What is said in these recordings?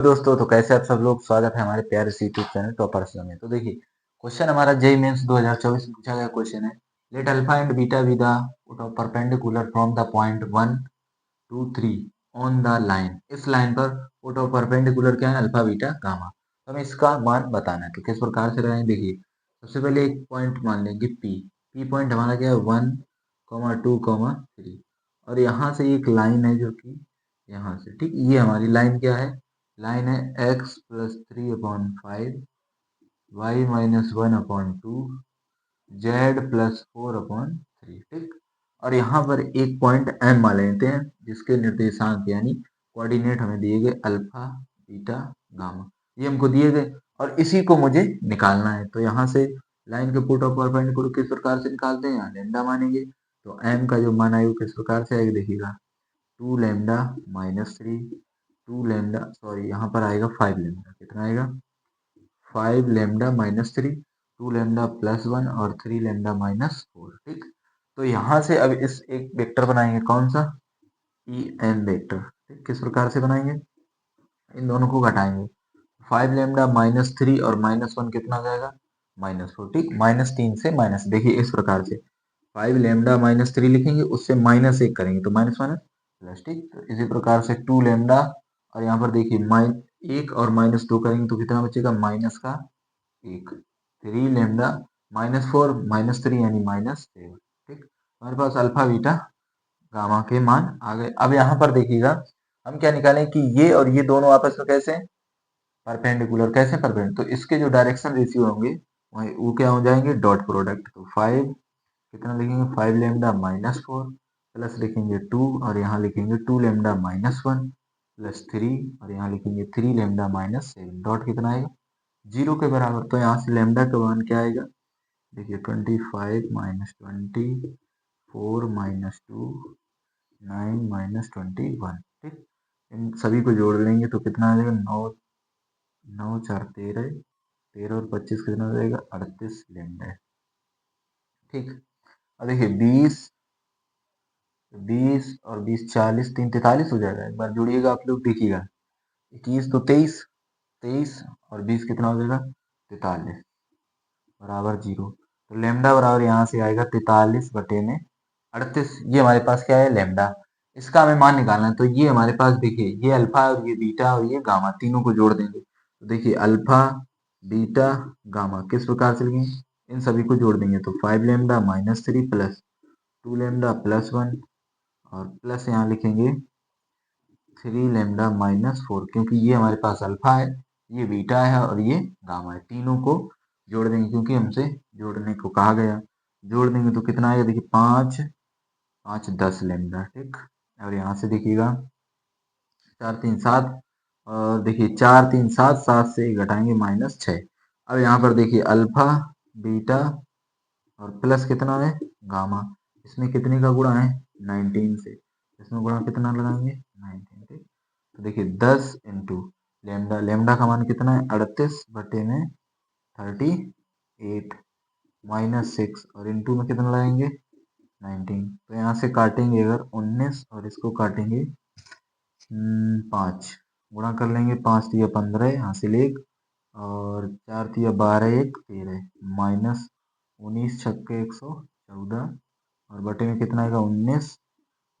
दोस्तों, तो कैसे आप सब लोग। स्वागत है हमारे प्यारे से यूट्यूब चैनल टॉपर्स में। तो देखिए, क्वेश्चन हमारा जेईई मेंस 2024 में पूछा गया क्वेश्चन है। Let alpha and beta be the perpendicular from the point 1 2 3 on the line. इस लाइन पर पुट ऑफ परपेंडिकुलर क्या है, अल्फा बीटा गामा। तो हमें इसका मान बताना है। तो किस प्रकार से लगाएंगे, देखिए सबसे पहले एक पॉइंट मान लेंगे पी। पी पॉइंट हमारा क्या है, 1 2 3। और यहाँ से एक लाइन है जो कि यहाँ से, ठीक, ये हमारी लाइन क्या है, लाइन है x plus 3/5 y minus 1/2 z plus 4/3, ठीक। और यहाँ पर एक पॉइंट M मान लेते हैं जिसके निर्देशांक यानी कोऑर्डिनेट हमें दिए गए अल्फा बीटा गामा, ये हमको दिए गए और इसी को मुझे निकालना है। तो यहाँ से लाइन के पुट ऑफ परपेंडिकुलर किस प्रकार से निकालते हैं, यहाँ लेमडा मानेंगे। तो M का जो मान आएगा किस प्रकार से आएगा, देखिएगा 2 लेमडा माइनस 3, 2 लेमडा सॉरी यहाँ पर आएगा 5 लेमडा, कितना आएगा 5 लेमडा माइनस 3, 2 लेमडा प्लस 1 और 3 लेमडा माइनस 4, ठीक। तो यहाँ से अब इस एक वेक्टर बनाएंगे, कौन सा, ई एन वेक्टर, ठीक। किस प्रकार से बनाएंगे, इन दोनों को घटाएंगे। 5 लेमडा माइनस 3 और माइनस 1 कितना आ जाएगा, -4, ठीक। -3 से माइनस, देखिए इस प्रकार से 5 लेमडा माइनस 3 लिखेंगे, उससे -1 करेंगे तो माइनस माइनस प्लस, ठीक। तो इसी प्रकार से 2 लेमडा और यहाँ पर देखिए -1 और -2 करेंगे तो कितना बचेगा, माइनस का 1। 3 लेमडा -4 -3 यानी -7, ठीक। हमारे पास अल्फा बीटा गामा के मान आ गए। अब यहाँ पर देखिएगा हम क्या निकालें कि ये और ये दोनों आपस में कैसे परपेंडिकुलर, कैसे परपेंडिकुलर, तो इसके जो डायरेक्शन रेशियो होंगे वही वो क्या हो जाएंगे, डॉट प्रोडक्ट। तो 5 कितना लिखेंगे, 5 लेमडा -4 प्लस लिखेंगे 2 और यहाँ लिखेंगे 2 लेमडा -1 प्लस 3 और यहाँ लिखेंगे 3 लेमडा -7, डॉट कितना आएगा, 0 के बराबर। तो यहाँ से लेमडा का मान क्या आएगा, देखिए 25 -20 4 -2 9 -21, ठीक। इन सभी को जोड़ लेंगे तो कितना आ जाएगा, 9 9 4 13, 13 और 25 कितना हो जाएगा, 38 लेमडा, ठीक। और देखिए 20 और 20 40 3 43 हो जाएगा। एक बार जोड़िएगा आप लोग, देखिएगा 21 तो 23, 23 और 20 कितना हो जाएगा, 43 बराबर 0। तो लेमडा बराबर यहाँ से आएगा 43/38। ये हमारे पास क्या है, लेमडा। इसका हमें मान निकालना है। तो ये हमारे पास देखिए, ये अल्फा और ये बीटा और ये गामा तीनों को जोड़ देंगे। तो देखिए अल्फा बीटा गामा किस प्रकार से लिखेंगे, इन सभी को जोड़ देंगे तो 5 लेमडा -3 प्लस 2 लेमडा प्लस 1 और प्लस यहाँ लिखेंगे 3 लेमडा -4, क्योंकि ये हमारे पास अल्फा है, ये बीटा है और ये गामा है। तीनों को जोड़ देंगे क्योंकि हमसे जोड़ने को कहा गया। जोड़ देंगे तो कितना आएगा, देखिए 5 5 10 लेमडा, ठीक। और यहाँ से देखिएगा 4 3 7 और देखिए 4 3 7 7 से घटाएंगे -6। अब यहाँ पर देखिए अल्फा बीटा और प्लस कितना है, गामा। इसमें कितने का गुणा है, 19 से। इसमें गुणा कितना लगाएंगे, 19, ठीक। तो देखिए 10 इंटू लेमडा, लेमडा का मान कितना है, 38/38 -6 और इंटू में कितना लगाएंगे, 19। तो यहाँ से काटेंगे अगर 19 और इसको काटेंगे 5, गुणा कर लेंगे, 5 तिया 15 हासिल 1 और 4 तिया 12 1 13 -19 छक्के 114 और बटे में कितना आएगा 19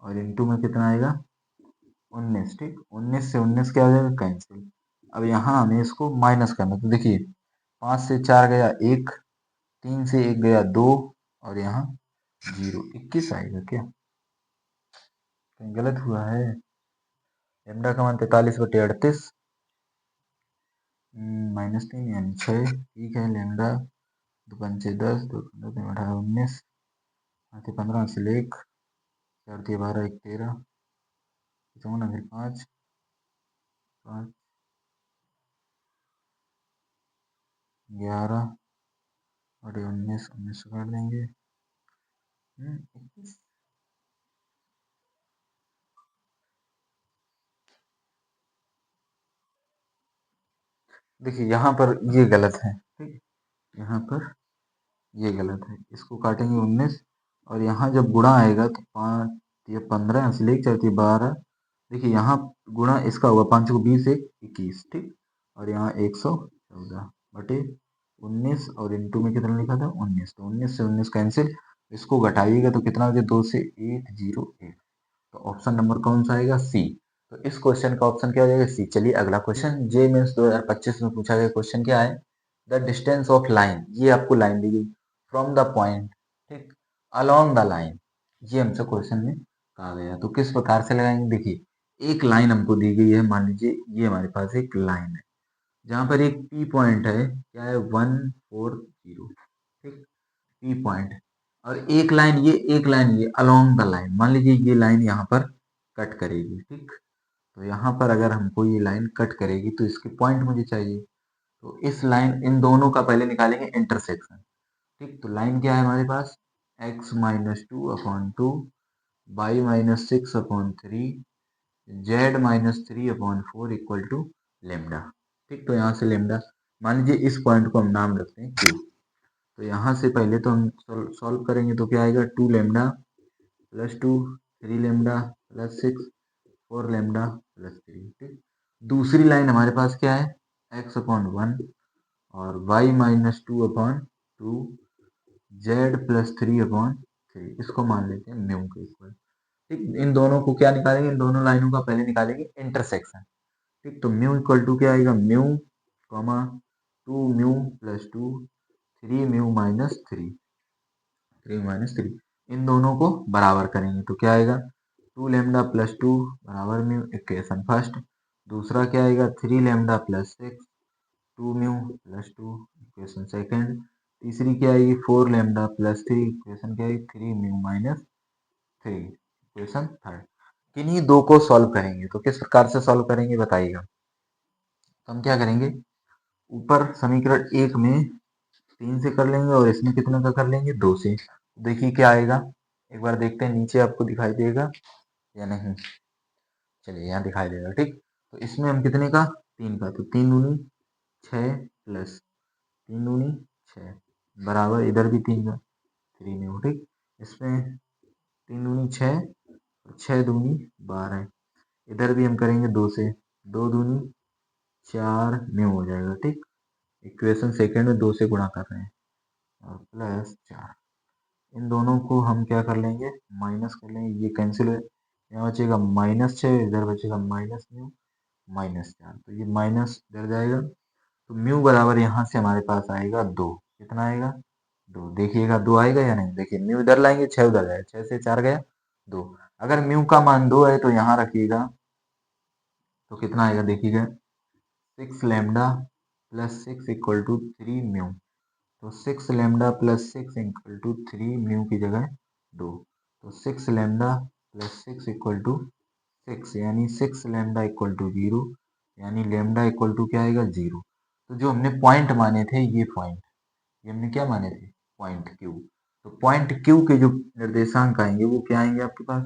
और इंटू में कितना आएगा 19, ठीक। 19 से 19 क्या हो जाएगा, कैंसिल। अब यहाँ हमें इसको माइनस करना। तो देखिए 5 से 4 गया 1, 3 से 1 गया 2 और यहाँ 0, 21 आएगा क्या, कहीं गलत हुआ है। लेमडा का मान 43/38 -3 यानी 6, ठीक है। लेमडा 2 पंचे 10 2 18 19 हाथी 15 हासिल 1 4 तिया 12 1 13 फिर 5 5 11 और 19 19 काट देंगे 21। देखिए यहाँ पर ये गलत है, ठीक। यहाँ पर ये गलत है, इसको काटेंगे 19 और यहाँ जब गुणा आएगा तो 5 या 15 हासिल 1 4 12 देखिए यहाँ गुणा इसका हुआ 5 को 20 एक 21, ठीक, और यहाँ 114 बटे 19 और इंटू में कितना लिखा था 19, तो 19 से 19 कैंसिल, इसको घटाइएगा तो कितना हो जाए 2 से 101, तो ऑप्शन नंबर कौन सा आएगा सी। तो इस क्वेश्चन का ऑप्शन क्या हो जाएगा सी। चलिए अगला क्वेश्चन जे मेंस 2025 में पूछा गया क्वेश्चन क्या है, द डिस्टेंस ऑफ लाइन, ये आपको लाइन दी गई फ्रॉम द पॉइंट, ठीक, अलोंग द लाइन, ये हमसे क्वेश्चन में कहा गया। तो किस प्रकार से लगाएंगे, देखिए एक लाइन हमको दी गई है, मान लीजिए ये हमारे पास एक लाइन है जहां पर एक पी पॉइंट है, क्या है 140, ठीक, पी पॉइंट, और एक लाइन ये अलोंग द लाइन, मान लीजिए ये लाइन यहाँ पर कट करेगी, ठीक, तो यहाँ पर अगर हमको ये लाइन कट करेगी तो इसके पॉइंट मुझे चाहिए, तो इस लाइन इन दोनों का पहले निकालेंगे इंटरसेक्शन, ठीक, तो लाइन क्या है हमारे पास x minus 2/2, y minus 6/3, z-3/4 equal to lambda, ठीक, तो यहाँ से लेमडा, मान लीजिए इस पॉइंट को हम नाम रखते हैं Q, तो यहाँ से पहले तो हम सॉल्व करेंगे तो क्या आएगा 2 lambda plus 2, 3 lambda plus 6, 4 lambda plus 3, ठीक। दूसरी लाइन हमारे पास क्या है x/1 और y माइनस 2/2, z+3/3, इसको मान लेते हैं म्यू के इक्वल, ठीक। इन दोनों को क्या निकालेंगे, इन दोनों लाइनों का पहले निकालेंगे इंटरसेक्शन, ठीक, तो म्यू इक्वल टू क्या आएगा mu comma 2 mu plus 2, 3 mu minus 3, 3 - 3, इन दोनों को बराबर करेंगे तो क्या आएगा 2 लेमडा प्लस 2 बराबर म्यू, इक्वेशन फर्स्ट। दूसरा क्या आएगा 3 lambda plus 6, 2 mu plus 2, equation second. तीसरी क्या आएगी 4 लेमडा प्लस 3, इक्वेशन क्या आएगी 3 म्यू माइनस 3, इक्वेशन थर्ड। किन्हीं दो को सॉल्व करेंगे, तो किस प्रकार से सॉल्व करेंगे बताइएगा। तो हम क्या करेंगे, ऊपर समीकरण 1 में 3 से कर लेंगे और इसमें कितने का कर लेंगे 2 से। देखिए क्या आएगा, एक बार देखते हैं नीचे आपको दिखाई देगा या नहीं, चलिए यहाँ दिखाई देगा, ठीक। तो इसमें हम कितने का 3 का, तो 3 दूनी 6 प्लस 3 दूनी 6 बराबर इधर भी 3 का 3 में हो, ठीक। इसमें 3 दूनी 6, 6 दूनी 12, इधर भी हम करेंगे 2 से, 2 दूनी 4 में हो जाएगा, ठीक। इक्वेशन सेकेंड में 2 से गुणा कर रहे हैं और प्लस 4, इन दोनों को हम क्या कर लेंगे माइनस कर लेंगे, ये कैंसिल है, यहाँ बचेगा -6, इधर बचेगा माइनस म्यू माइनस 4, तो ये माइनस इधर जाएगा, तो म्यू बराबर यहाँ से हमारे पास आएगा 2, कितना आएगा 2, देखिएगा 2 आएगा या नहीं, देखिए म्यू इधर लाएंगे 6 उधर जाएगा, 6 से 4 गया 2, अगर म्यू का मान 2 है तो यहाँ रखिएगा तो कितना आएगा देखिएगा 6 lambda plus 6 equal to 3 mu, तो 6 lambda plus 6 equal to 3 mu की जगह 2, तो 6 लेमडा प्लस 6 इक्वल टू 6, यानी 6 लेमडा इक्वल टू 0, यानी लेमडा इक्वल टू क्या आएगा 0। तो जो हमने पॉइंट माने थे ये पॉइंट, ये हमने क्या माने थे पॉइंट क्यू, तो पॉइंट क्यू के जो निर्देशांक आएंगे वो क्या आएंगे आपके पास,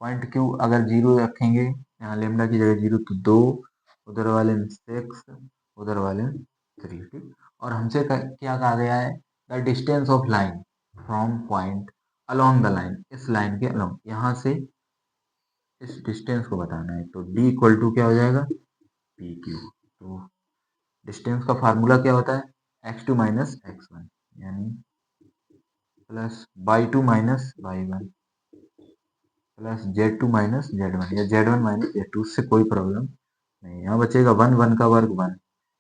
पॉइंट क्यू अगर 0 रखेंगे यहाँ लेमडा की जगह 0 तो 2, उधर वाले में 6, उधर वाले में 3, ठीक। और हमसे क्या कहा गया है the distance of line from point along the line, इस लाइन के अलोंग, यहाँ से इस डिस्टेंस को बताना है, तो d इक्वल टू क्या हो जाएगा पी क्यू। तो डिस्टेंस का फार्मूला क्या होता है x2 माइनस x1, यानी plus y2 minus y1 plus z2 minus z1 या z1 माइनस z2, उससे कोई प्रॉब्लम नहीं। यहाँ बचेगा 1 1 का वर्ग 1,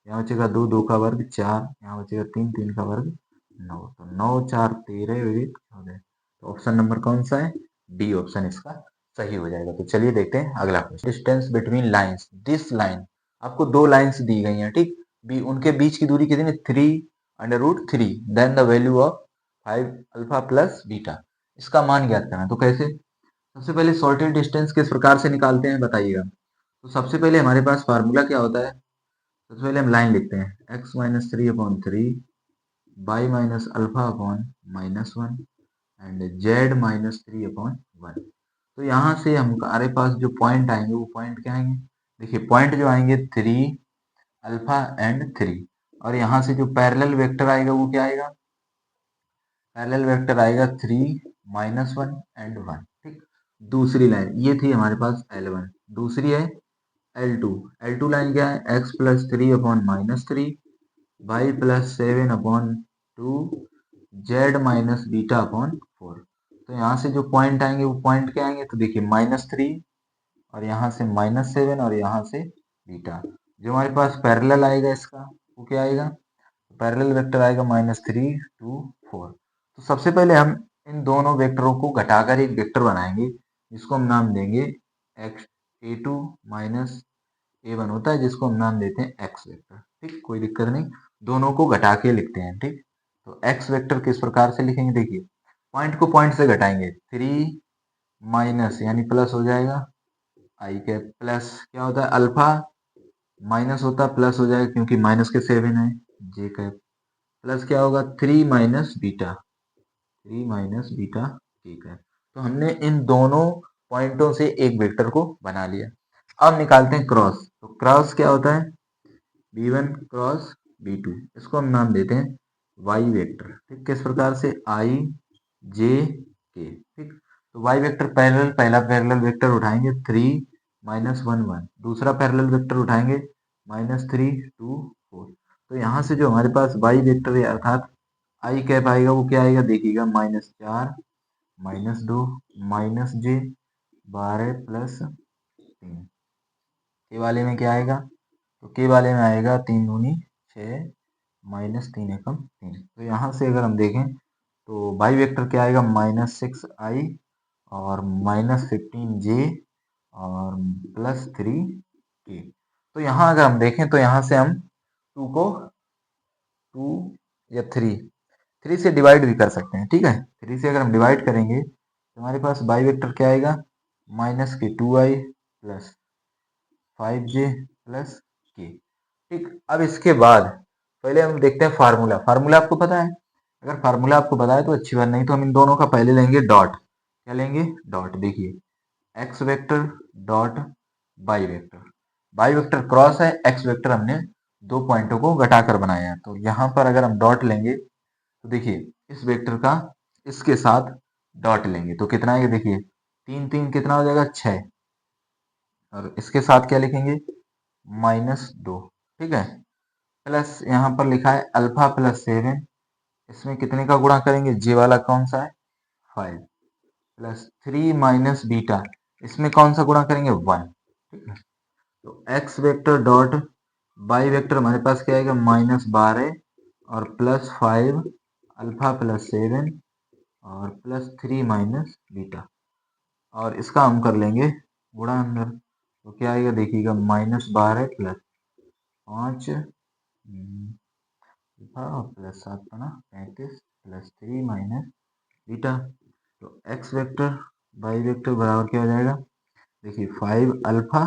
यहाँ बचेगा 2 2 का वर्ग 4, यहाँ बचेगा 3 3 का वर्ग 9, तो 9 4 13 विदित 14, तो ऑप्शन नंबर कौन सा है डी ऑप्शन इसका सही हो जाएगा। तो चलिए देखते हैं अगला question, distance between lines, this line, आपको दो लाइंस दी गई हैं, ठीक, बी उनके बीच की दूरी कितनी 3/√3, then the value of 5 alpha plus beta, इसका मान ज्ञात करना। तो कैसे, सबसे पहले सॉर्टेड डिस्टेंस किस प्रकार से निकालते हैं बताइएगा। तो सबसे पहले हमारे पास फार्मूला क्या होता है, सबसे पहले हम लाइन लिखते हैं x-3/3 y minus alpha upon -1 and z-3/1। तो यहाँ से हमारे पास जो पॉइंट आएंगे वो पॉइंट क्या आएंगे, देखिए पॉइंट जो आएंगे 3 अल्फा एंड 3, और यहाँ से जो पैरेलल वेक्टर आएगा वो क्या आएगा, पैरेलल वेक्टर आएगा 3 -1 एंड 1, ठीक। दूसरी लाइन ये थी हमारे पास L1, दूसरी है L2। L2 लाइन क्या है, x plus 3/-3 y plus 7/2 z minus बीटा/4। तो यहाँ से जो पॉइंट आएंगे वो पॉइंट क्या आएंगे, तो देखिए -3 और यहाँ से -7 और यहाँ से बीटा। जो हमारे पास पैरेलल आएगा इसका वो क्या आएगा, पैरेलल वेक्टर आएगा -3 2 4। तो सबसे पहले हम इन दोनों वेक्टरों को घटाकर एक वेक्टर बनाएंगे जिसको हम नाम देंगे x a2 माइनस a1 होता है, जिसको हम नाम देते हैं x वेक्टर। ठीक, कोई दिक्कत नहीं, दोनों को घटा के लिखते हैं। ठीक, तो x वेक्टर किस प्रकार से लिखेंगे, देखिए पॉइंट को पॉइंट से घटाएंगे, 3 माइनस यानी प्लस हो जाएगा आई कैप, प्लस क्या होता है अल्फा, माइनस होता है प्लस हो जाएगा क्योंकि माइनस के 7 है, जे कैप, प्लस क्या होगा 3 माइनस बीटा, 3 माइनस बीटा, ठीक है। तो हमने इन दोनों पॉइंटों से एक वेक्टर को बना लिया। अब निकालते हैं क्रॉस। तो क्रॉस क्या होता है, b1 क्रॉस b2, इसको हम नाम देते हैं y वेक्टर। ठीक, किस प्रकार से, i j k। ठीक, तो y वेक्टर पैरेलल, पहला पैरेलल वेक्टर उठाएंगे 3 माइनस 1 1, दूसरा पैरेलल वेक्टर उठाएंगे -3 2 4। तो यहाँ से जो हमारे पास y वेक्टर है अर्थात आई कैप आएगा वो क्या आएगा, देखिएगा -4 -2 -j 12 प्लस 3। के वाले में क्या आएगा, तो के वाले में आएगा 3 दूनी 6 -3 एकम 3। तो यहाँ से अगर हम देखें तो बाई वेक्टर क्या आएगा, -6i और -15j और +3k। तो यहाँ अगर हम देखें तो यहाँ से हम 2 को 2 या 3 से डिवाइड भी कर सकते हैं। ठीक है, 3 से अगर हम डिवाइड करेंगे तो हमारे पास बाई वेक्टर क्या आएगा, -2i plus 5j plus k। ठीक, अब इसके बाद पहले हम देखते हैं फार्मूला। फार्मूला आपको पता है, अगर फार्मूला आपको पता है तो अच्छी बात, नहीं तो हम इन दोनों का पहले लेंगे डॉट। क्या लेंगे, डॉट। देखिए x vector dot by vector, by vector cross है, एक्स वेक्टर हमने दो पॉइंटों को घटाकर बनाया है। तो यहाँ पर अगर हम डॉट लेंगे तो देखिए इस वेक्टर का इसके साथ डॉट लेंगे तो कितना आएगा, देखिए 3 3 कितना हो जाएगा 6, और इसके साथ क्या लिखेंगे -2। ठीक है, प्लस यहाँ पर लिखा है अल्फा प्लस 7, इसमें कितने का गुणा करेंगे, जे वाला कौन सा है 5, प्लस 3 माइनस बीटा, इसमें कौन सा गुणा करेंगे 1। ठीक है, तो x vector dot by vector हमारे पास क्या आएगा -12 और +5 अल्फा प्लस 7 और +3 माइनस बीटा, और इसका हम कर लेंगे गुणा अंदर। तो क्या आएगा, देखिएगा -12 प्लस 5 प्लस 7 का ना 35 प्लस 3 माइनस बीटा। तो एक्स वेक्टर बाई वेक्टर बराबर क्या हो जाएगा, देखिए 5 अल्फा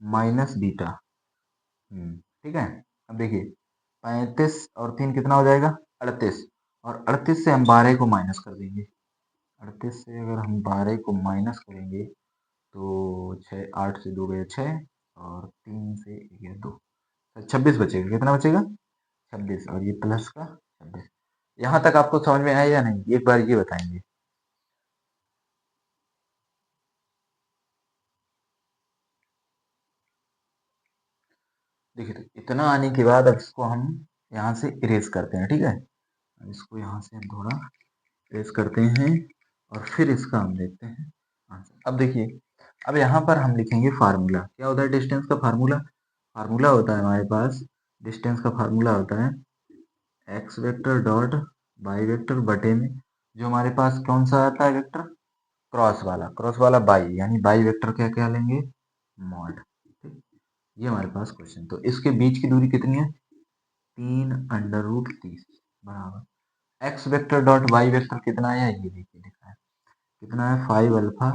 माइनस बीटा। ठीक है, अब देखिए 35 और 3 कितना हो जाएगा 38, और 38 से हम 12 को माइनस कर देंगे। 38 से अगर हम 12 को माइनस करेंगे तो 6 8 से 2 गए 6 और 3 से 1 गया 2, 26 बचेगा। कितना बचेगा 26, और ये प्लस का 26। यहाँ तक आपको समझ में आया या नहीं, एक बार ये बताएंगे। देखिए तो इतना आने के बाद अब इसको हम यहाँ से इरेज करते हैं। ठीक है, अब इसको यहाँ से हम थोड़ा इरेज करते हैं और फिर इसका हम देखते हैं आंसर। अब देखिए, अब यहाँ पर हम लिखेंगे फार्मूला। क्या होता है डिस्टेंस का फार्मूला, फार्मूला होता है हमारे पास, डिस्टेंस का फार्मूला होता है x vector dot by vector बटे में जो हमारे पास कौन सा आता है वेक्टर, क्रॉस वाला, क्रॉस वाला बाई, यानी बाई वेक्टर क्या क्या लेंगे मॉड। ठीक, ये हमारे पास क्वेश्चन। तो इसके बीच की दूरी कितनी है 3√30 बराबर x vector dot y vector कितना है, ये देखिए लिखा है कितना है 5 अल्फा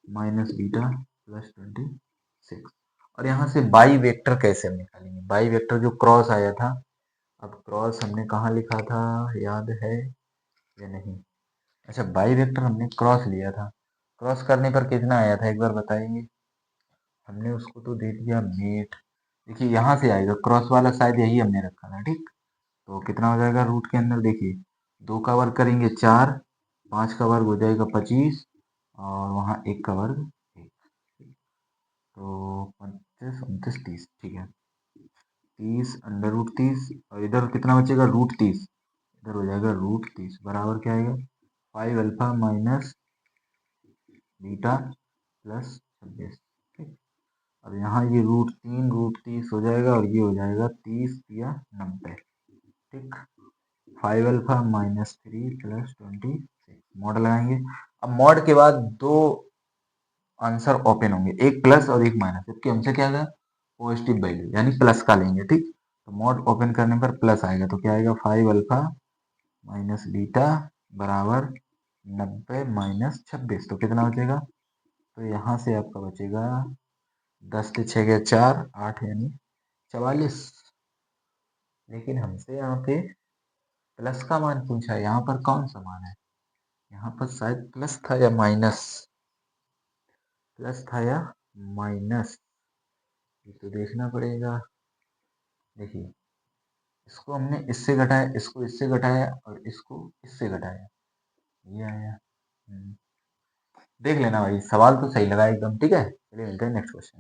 माइनस बीटा प्लस 26। और यहाँ से बाई वेक्टर कैसे हम निकालेंगे, बाई वेक्टर जो क्रॉस आया था, अब क्रॉस हमने कहाँ लिखा था याद है या नहीं, अच्छा बाई वेक्टर हमने क्रॉस लिया था, क्रॉस करने पर कितना आया था एक बार बताएंगे, हमने उसको तो दे दिया मेट। देखिए यहाँ से आएगा क्रॉस वाला, शायद यही हमने रखा था। ठीक, तो कितना हो जाएगा रूट के अंदर, देखिए 2 का वर्ग करेंगे 4, 5 का वर्ग हो जाएगा 25 और वहाँ 1 का वर्ग 1। तो 25 29 30, ठीक है। 30 अंडर रूट 30 और इधर कितना बचेगा रूट 30, इधर हो जाएगा रूट 30 बराबर क्या आएगा 5 अल्फा माइनस बीटा प्लस 26, ठीक। अब यहाँ ये रूट 30 हो जाएगा और ये हो जाएगा 30 या 90, ठीक। 5 अल्फा माइनस 3 प्लस 26 मॉड लगाएंगे। अब मॉड के बाद दो आंसर ओपन होंगे, एक प्लस और एक माइनस, जबकि हमसे क्या था पॉजिटिव वैल्यू यानी प्लस का लेंगे, ठीक। तो मॉड ओपन करने पर प्लस आएगा तो क्या आएगा 5 अल्फा माइनस बीटा बराबर 90 माइनस 26, तो कितना बचेगा, तो यहाँ से आपका बचेगा 10 से 6 गए 4 8 यानी 44। लेकिन हमसे यहाँ पे प्लस का मान पूछा है, यहाँ पर कौन सा मान है, यहाँ पर शायद प्लस था या माइनस, प्लस था या माइनस, ये तो देखना पड़ेगा। देखिए इसको हमने इससे घटाया, इसको इससे घटाया और इसको इससे घटाया, ये आया। देख लेना भाई, सवाल तो सही लगा एकदम, ठीक है। चलिए मिलते हैं नेक्स्ट क्वेश्चन।